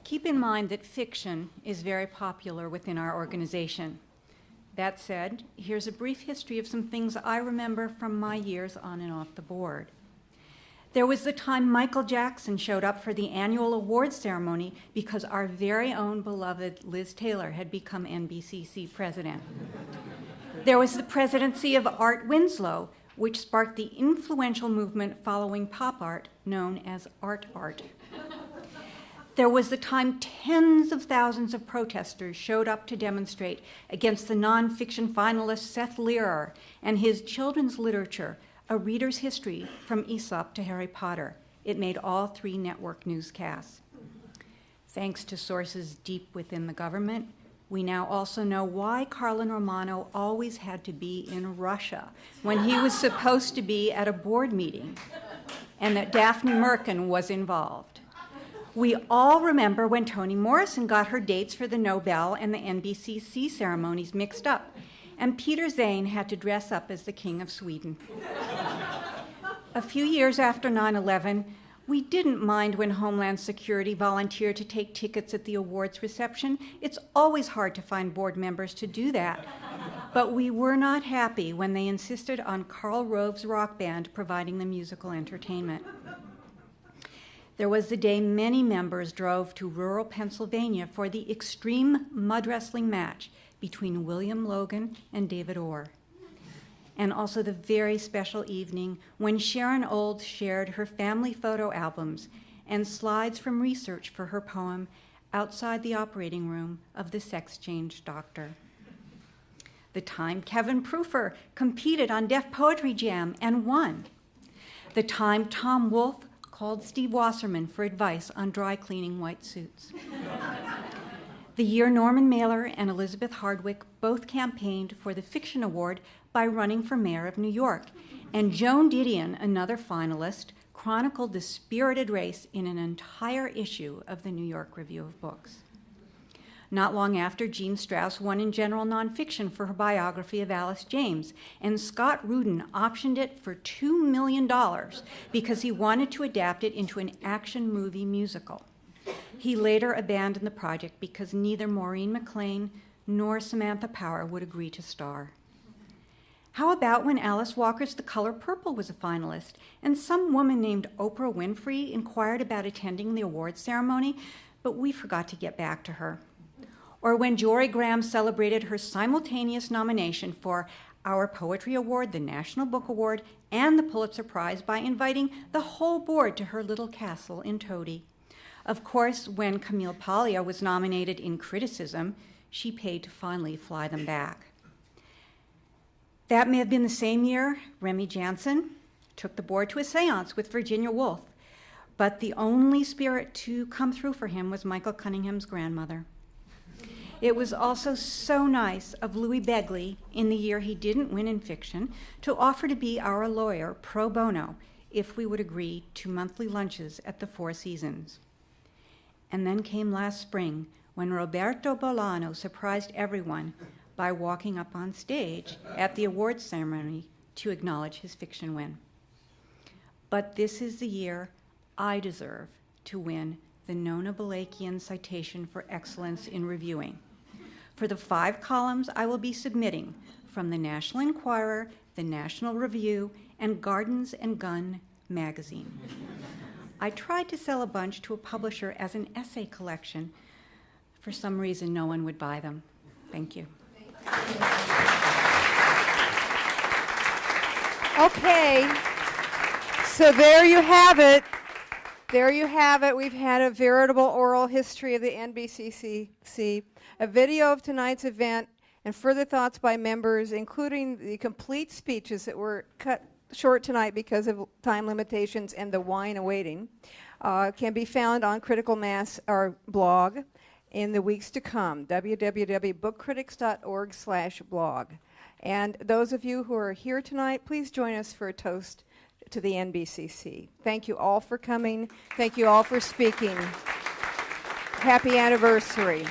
Keep in mind that fiction is very popular within our organization. That said, here's a brief history of some things I remember from my years on and off the board. There was the time Michael Jackson showed up for the annual awards ceremony because our very own beloved Liz Taylor had become NBCC president. There was the presidency of Art Winslow, which sparked the influential movement following pop art known as art art. There was the time tens of thousands of protesters showed up to demonstrate against the nonfiction finalist Seth Learer and his children's literature, A Reader's History from Aesop to Harry Potter. It made all 3 network newscasts. Thanks to sources deep within the government, we now also know why Carlin Romano always had to be in Russia when he was supposed to be at a board meeting, and that Daphne Merkin was involved. We all remember when Toni Morrison got her dates for the Nobel and the NBCC ceremonies mixed up, and Peter Zane had to dress up as the King of Sweden. A few years after 9/11, we didn't mind when Homeland Security volunteered to take tickets at the awards reception. It's always hard to find board members to do that. But we were not happy when they insisted on Karl Rove's rock band providing the musical entertainment. There was the day many members drove to rural Pennsylvania for the extreme mud wrestling match between William Logan and David Orr. And also the very special evening when Sharon Olds shared her family photo albums and slides from research for her poem outside the operating room of the sex change doctor. The time Kevin Proofer competed on Def Poetry Jam and won. The time Tom Wolfe called Steve Wasserman for advice on dry cleaning white suits. The year Norman Mailer and Elizabeth Hardwick both campaigned for the Fiction Award by running for mayor of New York, and Joan Didion, another finalist, chronicled the spirited race in an entire issue of the New York Review of Books. Not long after, Jean Strauss won in general nonfiction for her biography of Alice James, and Scott Rudin optioned it for $2 million because he wanted to adapt it into an action movie musical. He later abandoned the project because neither Maureen McLean nor Samantha Power would agree to star. How about when Alice Walker's The Color Purple was a finalist, and some woman named Oprah Winfrey inquired about attending the awards ceremony, but we forgot to get back to her? Or when Jory Graham celebrated her simultaneous nomination for our Poetry Award, the National Book Award, and the Pulitzer Prize by inviting the whole board to her little castle in Tody. Of course, when Camille Paglia was nominated in criticism, she paid to finally fly them back. That may have been the same year Remy Jansen took the board to a seance with Virginia Woolf, but the only spirit to come through for him was Michael Cunningham's grandmother. It was also so nice of Louis Begley, in the year he didn't win in fiction, to offer to be our lawyer pro bono if we would agree to monthly lunches at the Four Seasons. And then came last spring when Roberto Bolano surprised everyone by walking up on stage at the awards ceremony to acknowledge his fiction win. But this is the year I deserve to win the Nona Balakian Citation for Excellence in Reviewing for the 5 columns I will be submitting from the National Enquirer, the National Review, and Gardens and Gun magazine. I tried to sell a bunch to a publisher as an essay collection. For some reason, no one would buy them. Thank you. Okay, so there you have it. There you have it. We've had a veritable oral history of the NBCC, a video of tonight's event, and further thoughts by members, including the complete speeches that were cut short tonight because of time limitations and the wine awaiting, can be found on Critical Mass, our blog, in the weeks to come, www.bookcritics.org/blog. And those of you who are here tonight, please join us for a toast to the NBCC. Thank you all for coming. Thank you all for speaking. Happy anniversary.